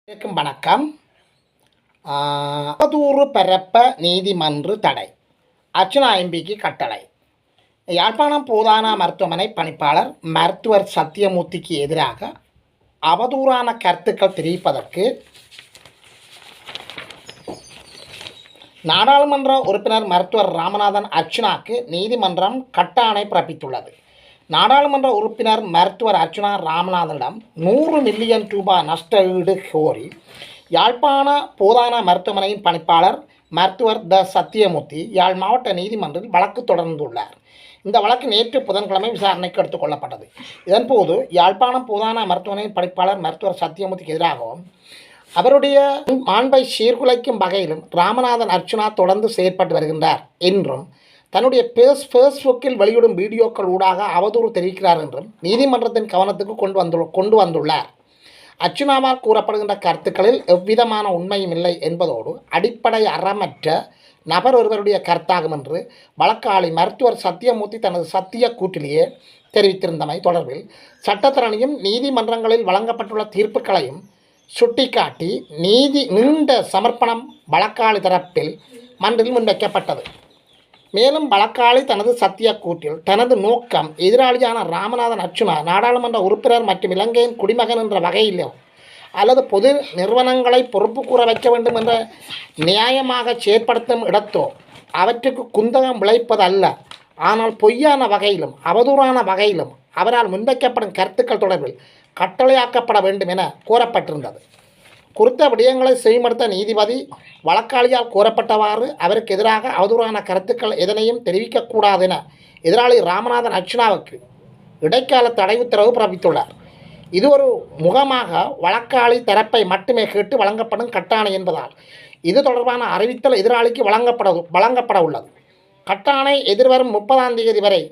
வணக்கம். அவதூறு பரப்ப நீதிமன்று தடை, அர்ச்சனா எம்பிக்கு கட்டளை. யாழ்ப்பாணம் போதானா மருத்துவமனை பணிப்பாளர் மருத்துவர் சத்தியமூர்த்திக்கு எதிராக அவதூறான கருத்துக்கள் தெரிவிப்பதற்கு நாடாளுமன்ற உறுப்பினர் மருத்துவர் ராமநாதன் அர்ச்சனாக்கு நீதிமன்றம் கட்டாணை பிறப்பித்துள்ளது. நாடாளுமன்ற உறுப்பினர் மருத்துவர் அர்ச்சனா ராமநாதனிடம் 100 மில்லியன் ரூபாய் நஷ்ட ஈடு கோரி யாழ்ப்பாண போதானா மருத்துவமனையின் பணிப்பாளர் மருத்துவர் சத்தியமூர்த்தி யாழ் மாவட்ட நீதிமன்றில் வழக்கு தொடர்ந்துள்ளார். இந்த வழக்கு நேற்று புதன்கிழமை விசாரணைக்கு எடுத்துக் கொள்ளப்பட்டது. இதன்போது யாழ்ப்பாணம் போதானா மருத்துவமனையின் பணிப்பாளர் மருத்துவர் சத்தியமூர்த்திக்கு எதிராகவும் அவருடைய மாண்பை சீர்குலைக்கும் வகையிலும் ராமநாதன் அர்ச்சனா தொடர்ந்து செயற்பட்டு வருகின்றார் என்றும் தன்னுடைய ஃபேஸ்புக்கில் வெளியிடும் வீடியோக்கள் ஊடாக அவதூறு தெரிவிக்கிறார் என்றும் நீதிமன்றத்தின் கவனத்துக்கு கொண்டு வந்துள்ளார். அர்ச்சனாவால் கூறப்படுகின்ற கருத்துக்களில் எவ்விதமான உண்மையும் இல்லை என்பதோடு அடிப்படை அறமற்ற நபர் ஒருவருடைய கருத்தாகும் என்று வழக்காளி மருத்துவர் சத்தியமூர்த்தி தனது சத்திய கூட்டிலேயே தெரிவித்திருந்தமை தொடர்பில் சட்டத்தரணியும் நீதிமன்றங்களில் வழங்கப்பட்டுள்ள தீர்ப்புகளையும் சுட்டிக்காட்டி நீண்ட சமர்ப்பணம் வழக்காளி தரப்பில் மன்றில் முன்வைக்கப்பட்டது. மேலும் வழக்காளி தனது சத்திய கூட்டில் தனது நோக்கம் எதிராளியான ராமநாதன் அர்ச்சனா நாடாளுமன்ற உறுப்பினர் மற்றும் இலங்கையின் குடிமகன் என்ற வகையிலோ அல்லது பொது நிறுவனங்களை பொறுப்பு கூற வைக்க வேண்டும் என்ற நியாயமாக செயற்படுத்தும் இடத்தோ அவற்றுக்கு குந்தகம் விளைப்பதல்ல, ஆனால் பொய்யான வகையிலும் அவதூறான வகையிலும் அவரால் முன்வைக்கப்படும் கருத்துக்கள் தொடர்பில் கட்டளையாக்கப்பட வேண்டும் என கோரப்பட்டிருந்தது. குறித்த விடயங்களை செய்மடுத்த நீதிபதி வழக்காளியால் கோரப்பட்டவாறு அவருக்கு எதிராக அவதூறான கருத்துக்கள் எதனையும் தெரிவிக்கக்கூடாது என எதிராளி ராமநாதன் அர்ச்சனாவுக்கு இடைக்கால தடை உத்தரவு பிறப்பித்துள்ளார். இது ஒரு முகமாக வழக்காளி தரப்பை மட்டுமே கேட்டு வழங்கப்படும் கட்டாணை என்பதால் இது தொடர்பான அறிவித்தல் எதிராளிக்கு வழங்கப்பட உள்ளது. கட்டாணை எதிர்வரும் 30ஆம் தேதி வரை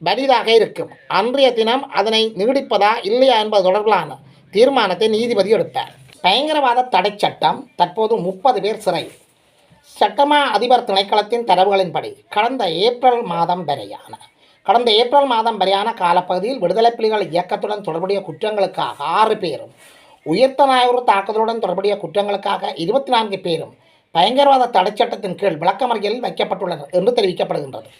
வலிதாக இருக்கும். அன்றைய தினம் அதனை நீடிப்பதா இல்லையா என்பது தொடர்பிலான தீர்மானத்தை நீதிபதி எடுப்பார். பயங்கரவாத தடை சட்டம் தற்போது 30 பேர் சிறை. சட்டமா அதிபர் திணைக்களத்தின் தரவுகளின்படி கடந்த ஏப்ரல் மாதம் வரையான காலப்பகுதியில் விடுதலை புலிகள் இயக்கத்துடன் தொடர்புடைய குற்றங்களுக்காக 6 பேரும், உயிர்த்த ஞாயிறு தாக்குதலுடன் தொடர்புடைய குற்றங்களுக்காக 24 பேரும் பயங்கரவாத தடை சட்டத்தின் கீழ் விளக்கமறியலில் வைக்கப்பட்டுள்ளனர் என்று தெரிவிக்கப்படுகின்றது.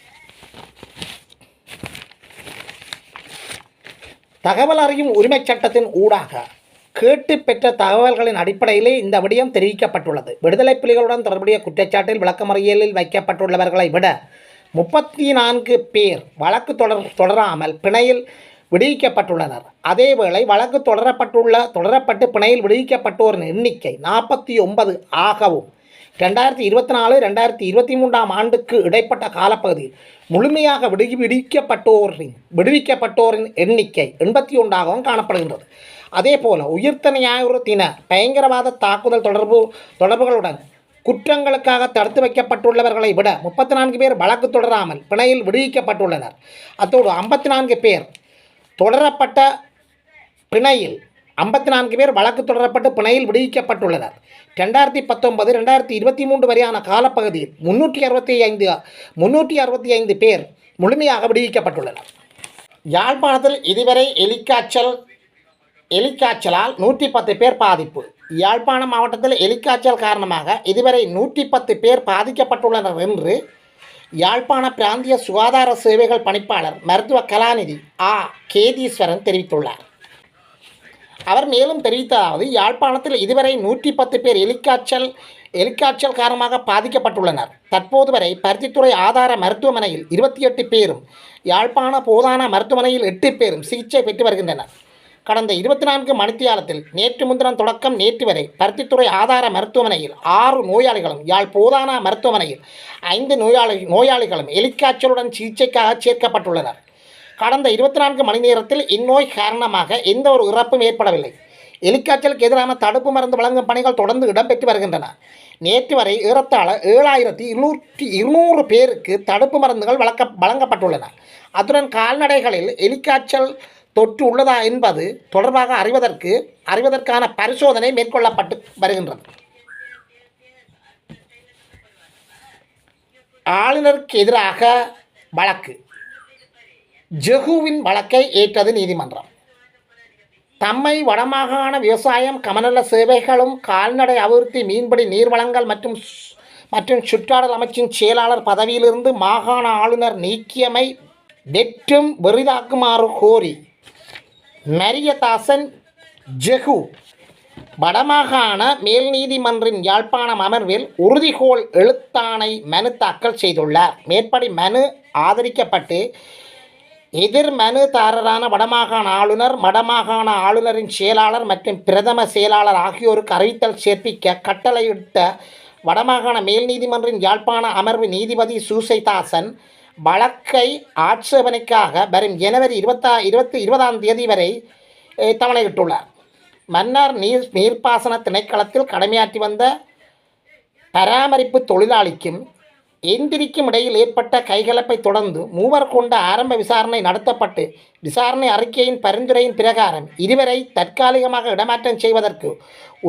தகவல் அறியும் உரிமை சட்டத்தின் ஊடாக கேட்டு பெற்ற தகவல்களின் அடிப்படையிலே இந்த விடயம் தெரிவிக்கப்பட்டுள்ளது. விடுதலை புலிகளுடன் தொடர்புடைய குற்றச்சாட்டில் விளக்கமறியலில் வைக்கப்பட்டுள்ளவர்களை விட 34 பேர் வழக்கு தொடராமல் பிணையில் விடுவிக்கப்பட்டுள்ளனர். அதேவேளை வழக்கு தொடரப்பட்டு பிணையில் விடுவிக்கப்பட்டோரின் எண்ணிக்கை 49 ஆகவும் 2024-2023 ஆண்டுக்கு இடைப்பட்ட காலப்பகுதியில் முழுமையாக விடுவிக்கப்பட்டோரின் எண்ணிக்கை 81 ஆகவும் காணப்படுகின்றது. அதேபோல உயிர்த்த ஞாயிறு தின பயங்கரவாத தாக்குதல் தொடர்புகளுடன் குற்றங்களுக்காக தடுத்து வைக்கப்பட்டுள்ளவர்களை விட 34 பேர் வழக்கு தொடராமல் பிணையில் விடுவிக்கப்பட்டுள்ளனர். அத்தோடு 54 பேர் வழக்கு தொடரப்பட்டு பிணையில் விடுவிக்கப்பட்டுள்ளனர். 2019-2023 வரையான காலப்பகுதியில் 365 பேர் முழுமையாக விடுவிக்கப்பட்டுள்ளனர். யாழ்ப்பாணத்தில் இதுவரை எலிக்காய்ச்சலால் 110 பேர் பாதிப்பு. யாழ்ப்பாணம் மாவட்டத்தில் எலிக்காய்ச்சல் காரணமாக இதுவரை 110 பேர் பாதிக்கப்பட்டுள்ளனர் என்று யாழ்ப்பாண பிராந்திய சுகாதார சேவைகள் பணிப்பாளர் மருத்துவ கலாநிதி கேதீஸ்வரன் தெரிவித்துள்ளார். அவர் மேலும் தெரிவித்ததாவது, யாழ்ப்பாணத்தில் இதுவரை 110 பேர் எலிக்காய்ச்சல் காரணமாக பாதிக்கப்பட்டுள்ளனர். தற்போது வரை பருத்தித்துறை ஆதார மருத்துவமனையில் 28 பேரும், யாழ்ப்பாண போதானா மருத்துவமனையில் 8 பேரும் சிகிச்சை பெற்று வருகின்றனர். கடந்த 24 மணித்தியாலத்தில் நேற்று முன்தினம் தொடக்கம் நேற்று வரை பருத்தித்துறை ஆதார மருத்துவமனையில் 6 நோயாளிகளும், யாழ் போதானா மருத்துவமனையில் 5 நோயாளிகளும் எலிக்காய்ச்சலுடன் சிகிச்சைக்காக சேர்க்கப்பட்டுள்ளனர். கடந்த 24 மணி நேரத்தில் இந்நோய் காரணமாக எந்த ஒரு இறப்பும் ஏற்படவில்லை. எலிக்காய்ச்சலுக்கு எதிரான தடுப்பு மருந்து வழங்கும் பணிகள் தொடர்ந்து இடம்பெற்று வருகின்றன. நேற்று வரை ஏறத்தாழ 7200 பேருக்கு தடுப்பு மருந்துகள் வழங்கப்பட்டுள்ளன. அத்துடன் கால்நடைகளில் எலிக்காய்ச்சல் தொற்று உள்ளதா என்பது தொடர்பாக அறிவதற்கான பரிசோதனை மேற்கொள்ளப்பட்டு வருகின்றது. ஆளுநருக்கு எதிராக வழக்கு. ஜெகுவின் வழக்கை ஏற்றது நீதிமன்றம். தம்மை வடமாகாண விவசாயம் கமநல சேவைகளும் கால்நடை அபிவிருத்தி மீன்பிடி நீர்வளங்கள் மற்றும் சுற்றாடல் அமைச்சின் செயலாளர் பதவியிலிருந்து மாகாண ஆளுநர் நீக்கியமை வெற்றும் வெறிதாக்குமாறு கோரி மரியதாசன் ஜெகு வடமாகாண மேல் நீதிமன்றின் யாழ்ப்பாணம் அமர்வில் உறுதிகோள் எழுத்தாணை மனு தாக்கல் செய்துள்ளார். மேற்படி மனு ஆதரிக்கப்பட்டு எதிர் மனுதாரரான வடமாகாண ஆளுநர், வடமாகாண ஆளுநரின் செயலாளர் மற்றும் பிரதம செயலாளர் ஆகியோருக்கு அறிவித்தல் சேர்ப்பிக்க கட்டளையிட்ட வடமாகாண மேல் நீதிமன்றின் யாழ்ப்பாண அமர்வு நீதிபதி சூசைதாசன் வழக்கை ஆட்சேபனைக்காக வரும் ஜனவரி 20 வரை தவணையிட்டுள்ளார். மன்னார் நீர்ப்பாசன திணைக்களத்தில் கடமையாற்றி வந்த பராமரிப்பு தொழிலாளிக்கும் எந்திரிக்கும் இடையில் ஏற்பட்ட கைகலப்பை தொடர்ந்து மூவர் கொண்ட ஆரம்ப விசாரணை நடத்தப்பட்டு விசாரணை அறிக்கையின் பரிந்துரையின் பிரகாரம் இருவரை தற்காலிகமாக இடமாற்றம் செய்வதற்கு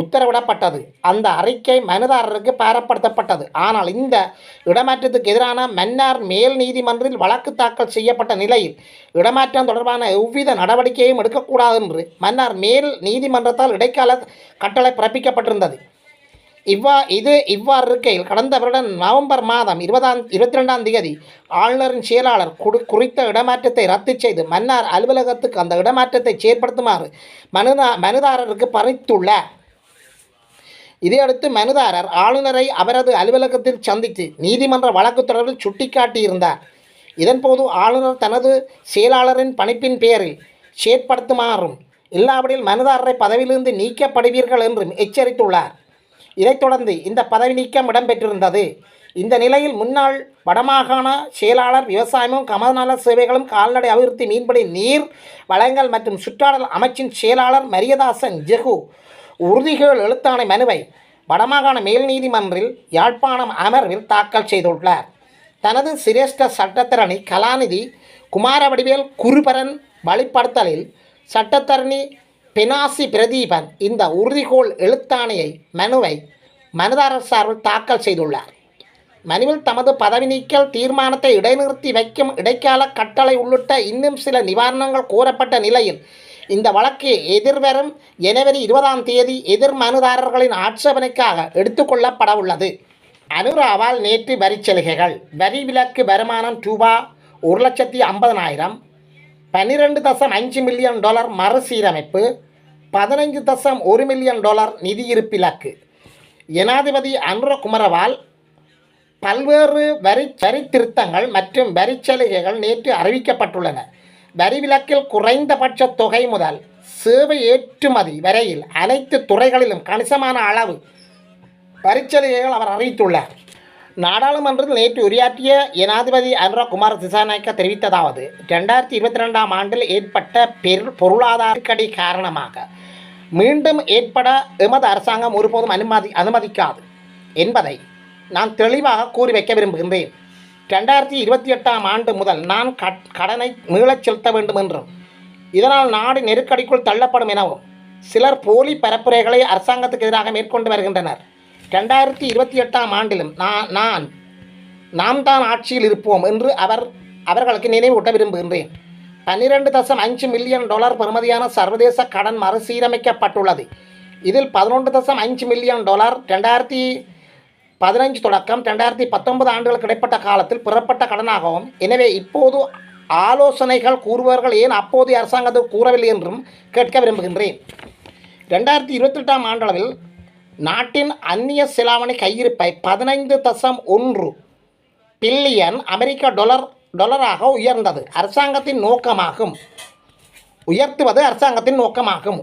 உத்தரவிடப்பட்டது. அந்த அறிக்கை மனுதாரருக்கு பாரப்படுத்தப்பட்டது. ஆனால் இந்த இடமாற்றத்துக்கு எதிரான மன்னார் மேல் நீதிமன்றில் வழக்கு தாக்கல் செய்யப்பட்ட நிலையில் இடமாற்றம் தொடர்பான எவ்வித நடவடிக்கையும் எடுக்கக்கூடாது என்று மன்னார் மேல் நீதிமன்றத்தால் இடைக்கால கட்டளை பிறப்பிக்கப்பட்டிருந்தது. இவ்வாறு இருக்கையில் கடந்த வருடம் நவம்பர் மாதம் 22 ஆளுநரின் செயலாளர் குறித்த இடமாற்றத்தை ரத்து செய்து மன்னார் அலுவலகத்துக்கு அந்த இடமாற்றத்தை செயற்படுத்துமாறு மனுதாரருக்கு பணித்துள்ளார். இதையடுத்து மனுதாரர் ஆளுநரை அவரது அலுவலகத்தில் சந்தித்து நீதிமன்ற வழக்கு தொடர்பில் சுட்டிக்காட்டியிருந்தார். இதன்போது ஆளுநர் தனது செயலாளரின் பணிப்பின் பெயரில் செயற்படுத்துமாறும் இல்லாவிடில் மனுதாரரை பதவியிலிருந்து நீக்கப்படுவீர்கள் என்றும் எச்சரித்துள்ளார். இதைத் தொடர்ந்து இந்த பதவி நீக்கம் இடம்பெற்றிருந்தது. இந்த நிலையில் முன்னாள் வடமாகாண செயலாளர் விவசாயமும் கமநல சேவைகளும் கால்நடை அபிவிருத்தி மீன்பிடி நீர் வளங்கள் மற்றும் சுற்றாடல் அமைச்சின் செயலாளர் மரியதாசன் ஜெகு உறுதிகள் எழுத்தாணை மனுவை வடமாகாண மேல் நீதிமன்றில் யாழ்ப்பாணம் அமர்வில் தாக்கல் செய்துள்ளார். தனது சிரேஷ்ட சட்டத்தரணி கலாநிதி குமாரவடிவேல் குருபரன் வழிப்படுத்தலில் சட்டத்தரணி பெனாசி பிரதீபன் இந்த உறுதிகோள் எழுத்தாணையை மனுவை மனுதாரர் சார்பில் தாக்கல் செய்துள்ளார். மனுவில் தமது பதவி நீக்கல் தீர்மானத்தை இடைநிறுத்தி வைக்கும் இடைக்கால கட்டளை உள்ளிட்ட இன்னும் சில நிவாரணங்கள் கோரப்பட்ட நிலையில் இந்த வழக்கு எதிர்வரும் ஜனவரி 20 எதிர் மனுதாரர்களின் ஆட்சேபனைக்காக எடுத்துக்கொள்ளப்பட உள்ளது. அனுராவால் நேற்று வரிச்சலுகைகள். வரி விலக்கு வருமானம் ரூபா 1,50,000, $12.5 மில்லியன் மறுசீரமைப்பு, $15.1 மில்லியன் நிதியிருப்பு இலக்கு. ஜனாதிபதி அனுர குமாரவால் பல்வேறு வரி திருத்தங்கள் மற்றும் வரிச்சலுகைகள் நேற்று அறிவிக்கப்பட்டுள்ளன. வரி விலக்கில் குறைந்தபட்ச தொகை முதல் சேவை ஏற்றுமதி வரையில் அனைத்து துறைகளிலும் கணிசமான அளவு வரிச்சலுகைகள் அவர் அறிவித்துள்ளார். நாடாளுமன்றத்தில் நேற்று உரையாற்றிய ஜனாதிபதி அனுர குமார திசாநாயக்க தெரிவித்ததாவது, 2022 ஆண்டில் ஏற்பட்ட பொருளாதார நெருக்கடி காரணமாக மீண்டும் ஏற்பட எமது அரசாங்கம் ஒருபோதும் அனுமதிக்காது என்பதை நான் தெளிவாக கூறி வைக்க விரும்புகின்றேன். 2028 ஆண்டு முதல் நான் கடனை மீளச் செலுத்த வேண்டும் என்றும் இதனால் நாடு நெருக்கடிக்குள் தள்ளப்படும் எனவும் சிலர் போலி பரப்புரைகளை அரசாங்கத்துக்கு எதிராக மேற்கொண்டு வருகின்றனர். 2028 ஆண்டிலும் நாம் தான் ஆட்சியில் இருப்போம் என்று அவர்களுக்கு நினைவூட்ட விரும்புகின்றேன். $12.5 மில்லியன் பெறுமதியான சர்வதேச கடன் மறுசீரமைக்கப்பட்டுள்ளது. இதில் $11.5 மில்லியன் 2015 தொடக்கம் 2019 ஆண்டுகளுக்கு இடைப்பட்ட காலத்தில் பெறப்பட்ட கடனாகவும், எனவே இப்போது ஆலோசனைகள் கூறுபவர்கள் ஏன் அப்போதைய அரசாங்கத்துக்கு கூறவில்லை என்றும் கேட்க விரும்புகின்றேன். 2028 ஆண்டளவில் நாட்டின் அந்நிய செலாவணி கையிருப்பை 15.1 பில்லியன் அமெரிக்க டாலராக உயர்த்துவது அரசாங்கத்தின் நோக்கமாகும்.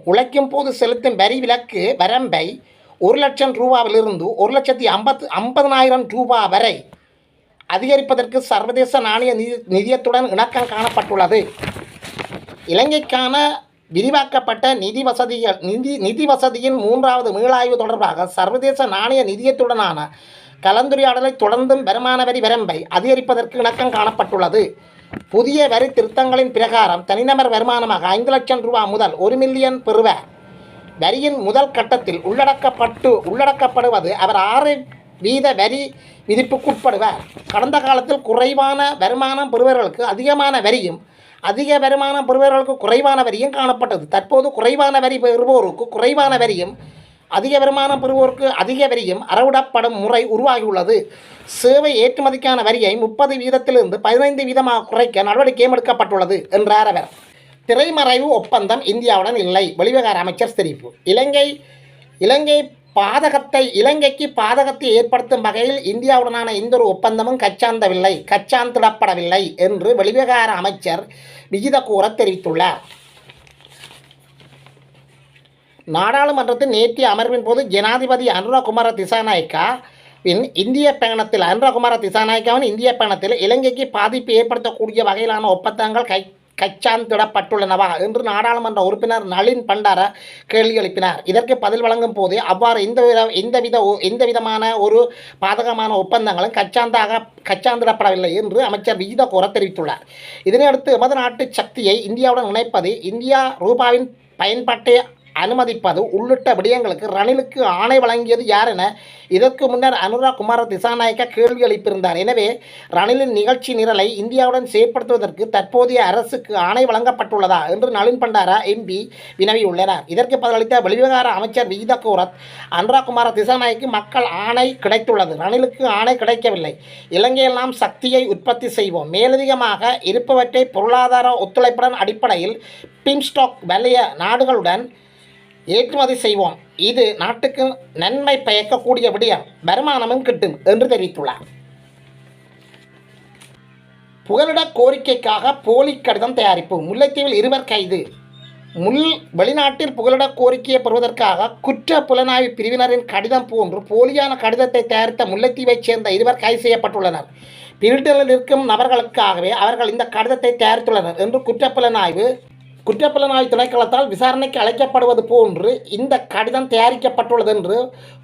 உழைக்கும் போது செலுத்தும் வரி விலக்கு வரம்பை $1,00,000 $1,50,000 வரை அதிகரிப்பதற்கு சர்வதேச நாணய நிதியத்துடன் இணக்கம் காணப்பட்டுள்ளது. இலங்கைக்கான விரிவாக்கப்பட்ட நிதி வசதியின் 3வது மீளாய்வு தொடர்பாக சர்வதேச நாணய நிதியத்துடனான கலந்துரையாடலை தொடர்ந்தும் வருமான வரி வரம்பை அதிகரிப்பதற்கு இணக்கம் காணப்பட்டுள்ளது. புதிய வரி திருத்தங்களின் பிரகாரம் தனிநபர் வருமானமாக $5,00,000 முதல் $1 மில்லியன் பெறுவர். வரியின் முதல் கட்டத்தில் உள்ளடக்கப்படுவது அவர் 6% வரி விதிப்புக்குட்படுவர். கடந்த காலத்தில் குறைவான வருமானம் பெறுவர்களுக்கு அதிகமான வரியும் அதிக வருமானம் பெறுபவர்களுக்கு குறைவான வரியும் காணப்பட்டது. தற்போது குறைவான வரி பெறுவோருக்கு குறைவான வரியும் அதிக வருமானம் பெறுவோருக்கு அதிக வரியும் அறவிடப்படும் முறை உருவாகியுள்ளது. சேவை ஏற்றுமதிக்கான வரியை 30% 15% குறைக்க நடவடிக்கையும் எடுக்கப்பட்டுள்ளது என்றார் அவர். திரைமறைவு ஒப்பந்தம் இந்தியாவுடன் இல்லை, வெளிவிவகார அமைச்சர் தெரிவிப்பு. இலங்கைக்கு பாதகத்தை ஏற்படுத்தும் வகையில் இந்தியாவுடனான எந்தொரு ஒப்பந்தமும் கைச்சாந்திடப்படவில்லை என்று வெளிவிவகார அமைச்சர் விஜிதகூர தெரிவித்துள்ளார். நாடாளுமன்றத்தின் நேற்றைய அமர்வின் போது ஜனாதிபதி அனுரகுமார திசாநாயக்காவின் இந்திய பயணத்தில் இலங்கைக்கு பாதிப்பு ஏற்படுத்தக்கூடிய வகையிலான ஒப்பந்தங்கள் கைச்சாந்திடப்பட்டுள்ளனவா என்று நாடாளுமன்ற உறுப்பினர் நளின் பண்டார கேள்வி எழுப்பினார். இதற்கு பதில் வழங்கும் போதே அவ்வாறு எந்தவிதமான ஒரு பாதகமான ஒப்பந்தங்களும் கைச்சாந்திடப்படவில்லை என்று அமைச்சர் விஜிதகூர தெரிவித்துள்ளார். இதனையடுத்து எமது நாட்டு சக்தியை இந்தியாவுடன் இணைப்பது, இந்தியா ரூபாவின் பயன்பாட்டை அனுமதிப்பது உள்ளிட்ட விடயங்களுக்கு ரணிலுக்கு ஆணை வழங்கியது யார் என இதற்கு முன்னர் அனுரகுமார திசாநாயக்கா கேள்வி எழுப்பியிருந்தார். எனவே ரணிலின் நிகழ்ச்சி நிரலை இந்தியாவுடன் செயற்படுத்துவதற்கு தற்போதைய அரசுக்கு ஆணை வழங்கப்பட்டுள்ளதா என்று நளின் பண்டாரா எம்பி வினவியுள்ளனர். இதற்கு பதிலளித்த வெளிவிவகார அமைச்சர் விஜிதகூர அனுரகுமார திசாநாயக்கு மக்கள் ஆணை கிடைத்துள்ளது, ரணிலுக்கு ஆணை கிடைக்கவில்லை. இலங்கையில் நாம் சக்தியை உற்பத்தி செய்வோம், மேலதிகமாக இருப்பவற்றை பொருளாதார ஒத்துழைப்புடன் அடிப்படையில் பிம்ஸ்டாக் வலய நாடுகளுடன் ஏற்றுமதி செய்வோம். இது நாட்டுக்கு நன்மை பயக்கக்கூடிய விடயம், வருமானமும் கிட்டும் என்று தெரிவித்துள்ளார். புகலிட கோரிக்கைக்காக போலி கடிதம் தயாரிப்பு. முல்லைத்தீவில் 2 கைது. வெளிநாட்டில் புகலிட கோரிக்கையை பெறுவதற்காக குற்ற புலனாய்வு பிரிவினரின் கடிதம் போன்று போலியான கடிதத்தை தயாரித்த முல்லைத்தீவைச் சேர்ந்த 2 கைது செய்யப்பட்டுள்ளனர். பிரிட்டனில் இருக்கும் நபர்களுக்காகவே அவர்கள் இந்த கடிதத்தை தயாரித்துள்ளனர் என்று குற்றப்புலனாய்வு திணைக்களத்தால் விசாரணைக்கு அழைக்கப்படுவது போன்று இந்த கடிதம் தயாரிக்கப்பட்டுள்ளது என்று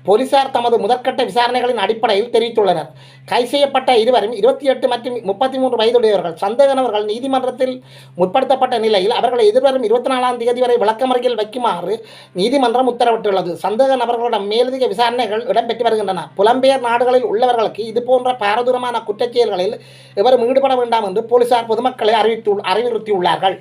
போலீசார் தமது முதற்கட்ட விசாரணைகளின் அடிப்படையில் தெரிவித்துள்ளனர். கைது செய்யப்பட்ட இருவரும் 28 மற்றும் 33 வயதுடையவர்கள். சந்தேக நபர்கள் நீதிமன்றத்தில் முற்படுத்தப்பட்ட நிலையில் அவர்களை எதிர்வரும் 24ஆம் தேதி வரை விளக்கமறியலில் வைக்குமாறு நீதிமன்றம் உத்தரவிட்டுள்ளது. சந்தேக நபர்களிடம் மேலதிக விசாரணைகள் இடம்பெற்று வருகின்றன. புலம்பெயர் நாடுகளில் உள்ளவர்களுக்கு இதுபோன்ற பாரதூரமான குற்றச்செயல்களில் எவரும் ஈடுபட வேண்டாம் என்று போலீசார் பொதுமக்களை அறிவுறுத்தியுள்ளார்கள்.